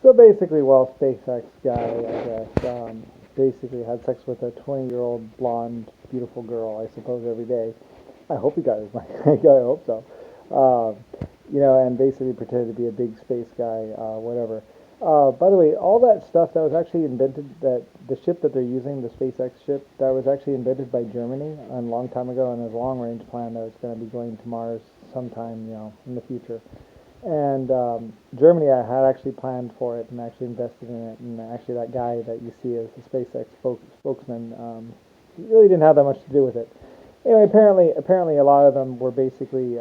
So basically, well, SpaceX guy, I guess, basically had sex with a 20-year-old blonde, beautiful girl, I suppose, every day. I hope he got his money. I hope so. And basically pretended to be a big space guy, whatever. By the way, all that stuff that was actually invented, that the ship that they're using, the SpaceX ship, that was actually invented by Germany a long time ago, and there's a long-range plan that it's going to be going to Mars sometime, in the future. And Germany, I had actually planned for it and actually invested in it. And actually, that guy that you see as the SpaceX spokesman, he really didn't have that much to do with it. Anyway, apparently, a lot of them were basically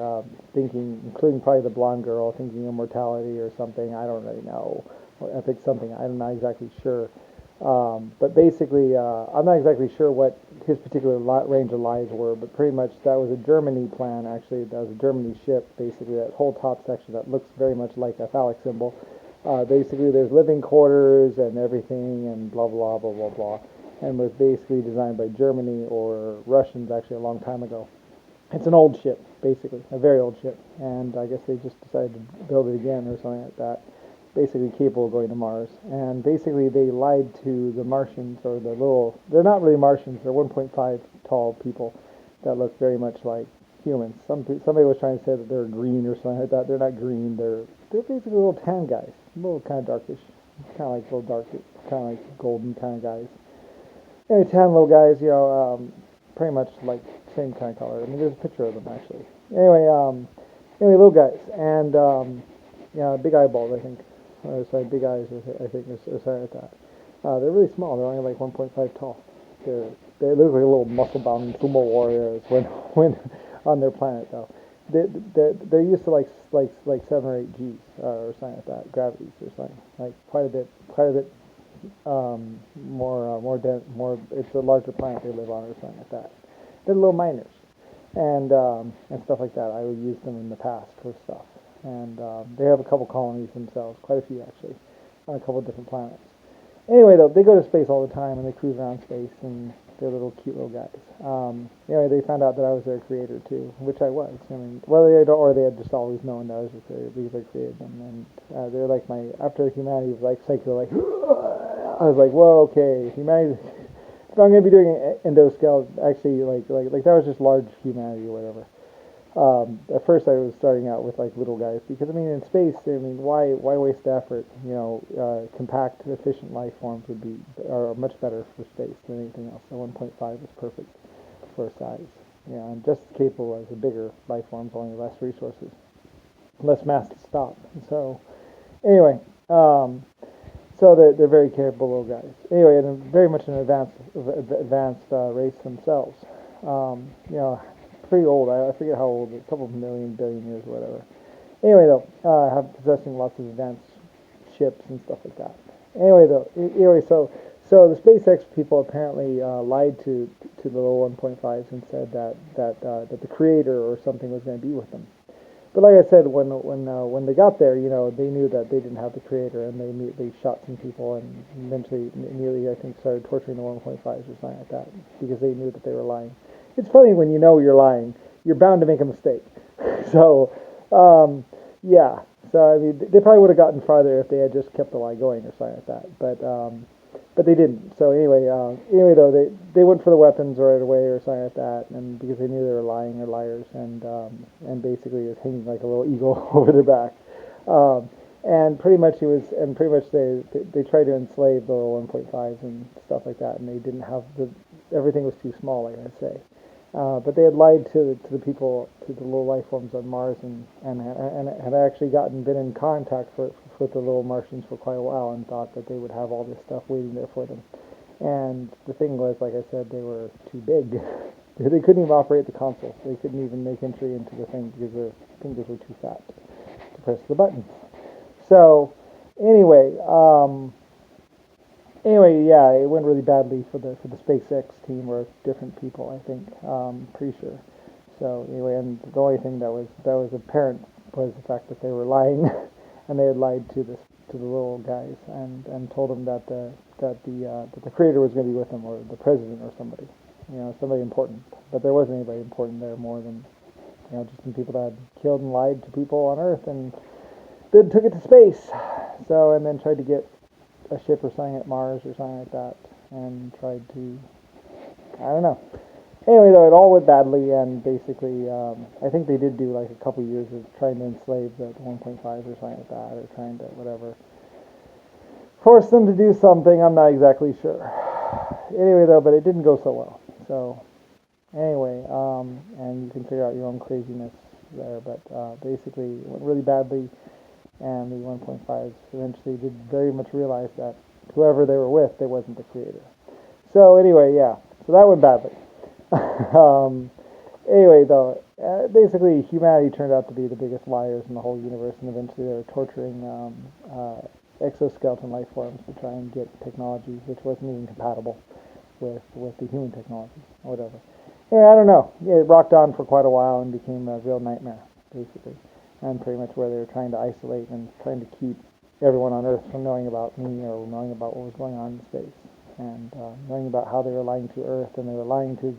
thinking, including probably the blonde girl, thinking immortality or something. I don't really know, or epic something. I'm not exactly sure. But basically, I'm not exactly sure what his particular range of lies were, but pretty much that was a Germany plan, actually. That was a Germany ship, basically, that whole top section that looks very much like a phallic symbol. Basically, there's living quarters and everything, and blah, blah, blah, blah, blah, and was basically designed by Germany or Russians, actually, a long time ago. It's an old ship, basically, a very old ship, and I guess they just decided to build it again or something like that, basically capable of going to Mars. And basically, they lied to the Martians, or the little, they're not really Martians, they're 1.5 tall people that look very much like humans. Somebody was trying to say that they're green or something like that. They're not green, they're basically little tan guys, a little kind of darkish, kind of like little dark, kind of like golden kind of guys. Anyway, tan little guys, pretty much like same kind of color. I mean, there's a picture of them actually. Anyway, little guys, and big eyeballs, I think. Sorry, big eyes, I think, or something like that. They're really small. They're only like 1.5 tall. They're they look like little muscle-bound sumo warriors when on their planet though. They're used to like 7 or 8 Gs or something like that, gravities or something like quite a bit more. It's a larger planet they live on or something like that. They're little miners and stuff like that. I would use them in the past for stuff, and they have a couple colonies themselves, quite a few actually, on a couple of different planets. Anyway, though, they go to space all the time and they cruise around space and they're little cute little guys. Anyway, they found out that I was their creator too, which I was. I mean, well, they don't, or they had just always known that I was their creator because I created them. And they're like my after humanity was like psycho, like I was like, whoa, okay, humanity. If I'm gonna be doing an endoscale, actually, like that was just large humanity or whatever. At first, I was starting out with like little guys because I mean, in space, I mean, why waste effort? Compact, efficient life forms are much better for space than anything else. So 1.5 is perfect for size. Yeah, and just as capable as the bigger life forms, only less resources, less mass to stop. So anyway, so they're very capable little guys. Anyway, and very much an advanced race themselves. Pretty old. I forget how old. A couple of million, billion years, or whatever. Anyway, though, have possessing lots of advanced ships and stuff like that. So the SpaceX people apparently lied to the little 1.5s and said that the creator or something was going to be with them. But like I said, when they got there, they knew that they didn't have the creator, and they immediately shot some people, and eventually, immediately, I think, started torturing the 1.5s or something like that because they knew that they were lying. It's funny when you know you're lying, you're bound to make a mistake. So, yeah. So I mean, they probably would have gotten farther if they had just kept the lie going or something like that. But they didn't. So anyway, though they went for the weapons right away or something like that, and because they knew they were lying or liars, and basically it was hanging like a little eagle over their back. And pretty much they tried to enslave the little 1.5s and stuff like that, and they didn't have everything was too small, like I say. But they had lied to the people, to the little life forms on Mars, and had actually been in contact with the little Martians for quite a while, and thought that they would have all this stuff waiting there for them. And the thing was, like I said, they were too big. They couldn't even operate the console. They couldn't even make entry into the thing because their fingers were too fat to press the buttons. So, anyway, yeah, it went really badly for the SpaceX team or different people, I think. Pretty sure. So anyway, and the only thing that was apparent was the fact that they were lying, and they had lied to the little guys and told them that the creator was going to be with them, or the president or somebody, somebody important. But there wasn't anybody important there more than just some people that had killed and lied to people on Earth and then took it to space. So, and then tried to get a ship or something at Mars or something like that, and tried to, I don't know. Anyway, though, it all went badly, and basically, I think they did do like a couple years of trying to enslave the 1.5s or something like that, or trying to whatever, force them to do something. I'm not exactly sure. Anyway, though, but it didn't go so well. So, anyway, and you can figure out your own craziness there, but basically, it went really badly, and the 1.5s eventually did very much realize that whoever they were with, they wasn't the creator. So, anyway, yeah, so that went badly. Anyway, though, basically humanity turned out to be the biggest liars in the whole universe, and eventually they were torturing exoskeleton life forms to try and get technology which wasn't even compatible with the human technology or whatever. Anyway, I don't know. It rocked on for quite a while and became a real nightmare, basically, and pretty much where they were trying to isolate and trying to keep everyone on Earth from knowing about me or knowing about what was going on in space, and knowing about how they were lying to Earth, and they were lying to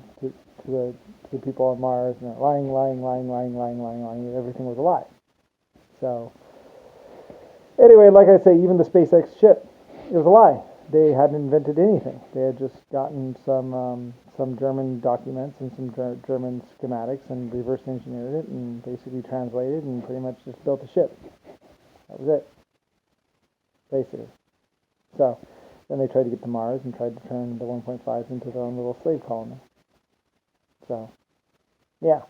the people on Mars, and lying, and everything was a lie. So, anyway, like I say, even the SpaceX ship, it was a lie. They hadn't invented anything. They had just gotten some German documents and some German schematics and reverse engineered it and basically translated and pretty much just built a ship. That was it, basically. So, then they tried to get to Mars and tried to turn the 1.5s into their own little slave colony. So, yeah.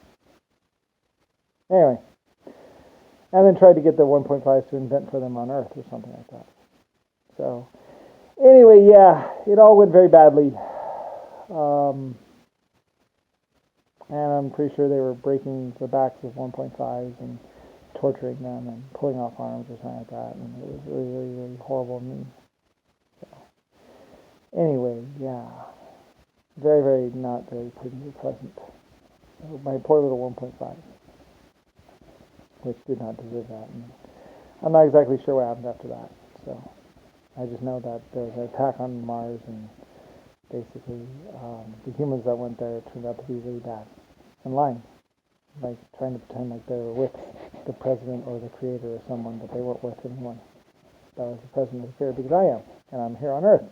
Anyway. And then tried to get the 1.5s to invent for them on Earth or something like that. So, anyway, yeah, it all went very badly. And I'm pretty sure they were breaking the backs of 1.5s and torturing them and pulling off arms or something like that. And it was really, really, really horrible and mean. So, anyway, yeah. Very, very not very pretty or pleasant. My poor little 1.5, which did not deserve that. And I'm not exactly sure what happened after that. So I just know that there was an attack on Mars, and basically the humans that went there turned out to be really bad and lying, like trying to pretend like they were with the president or the creator or someone, but they weren't with anyone. That was the president of the creator, because I am, and I'm here on Earth.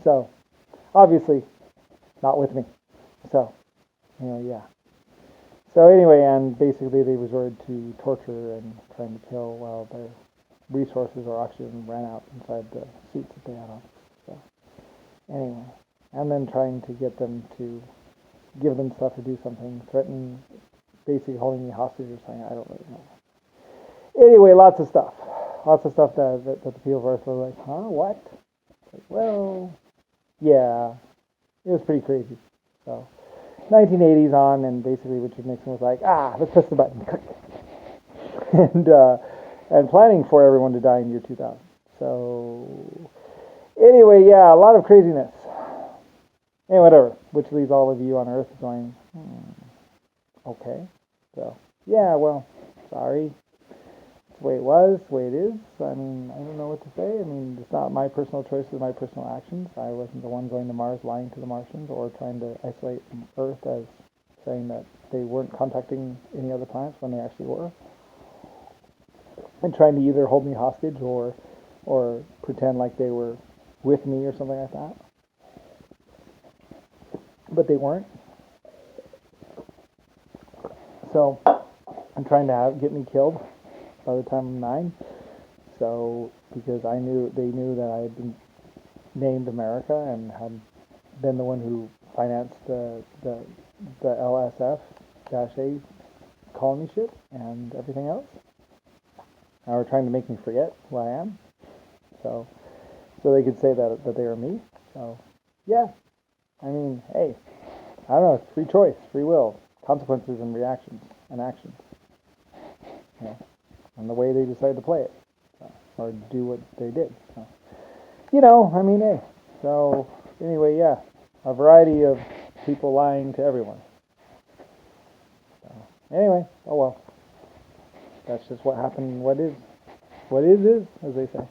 So obviously not with me. So, yeah. So anyway, and basically they resorted to torture and trying to kill while their resources or oxygen ran out inside the suits that they had on. So anyway, and then trying to get them to give them stuff to do something, threatening, basically holding me hostage or something. I don't really know. Anyway, lots of stuff that the people of Earth were like, huh, what? Like, well, yeah, it was pretty crazy. So 1980s on, and basically Richard Nixon was like, let's press the button. and planning for everyone to die in year 2000. So anyway, yeah, a lot of craziness. Anyway, whatever, which leaves all of you on Earth going, okay. So, yeah, well, sorry. It's the way it was, the way it is. I mean, I don't know what to say. I mean, it's not my personal choices, my personal actions. I wasn't the one going to Mars lying to the Martians or trying to isolate Earth as saying that they weren't contacting any other planets when they actually were. And trying to either hold me hostage or pretend like they were with me or something like that. But they weren't. So, I'm trying to get me killed by the time I'm 9. So, because they knew that I had been named America and had been the one who financed the LSF-A colony ship and everything else. They were trying to make me forget who I am. So they could say that they were me. So, yeah. I mean, hey, I don't know, it's free choice, free will, consequences and reactions and actions. Yeah. And the way they decided to play it, or do what they did. So, I mean, hey. So, anyway, yeah, a variety of people lying to everyone. So, anyway, oh well. That's just what happened. What is, as they say.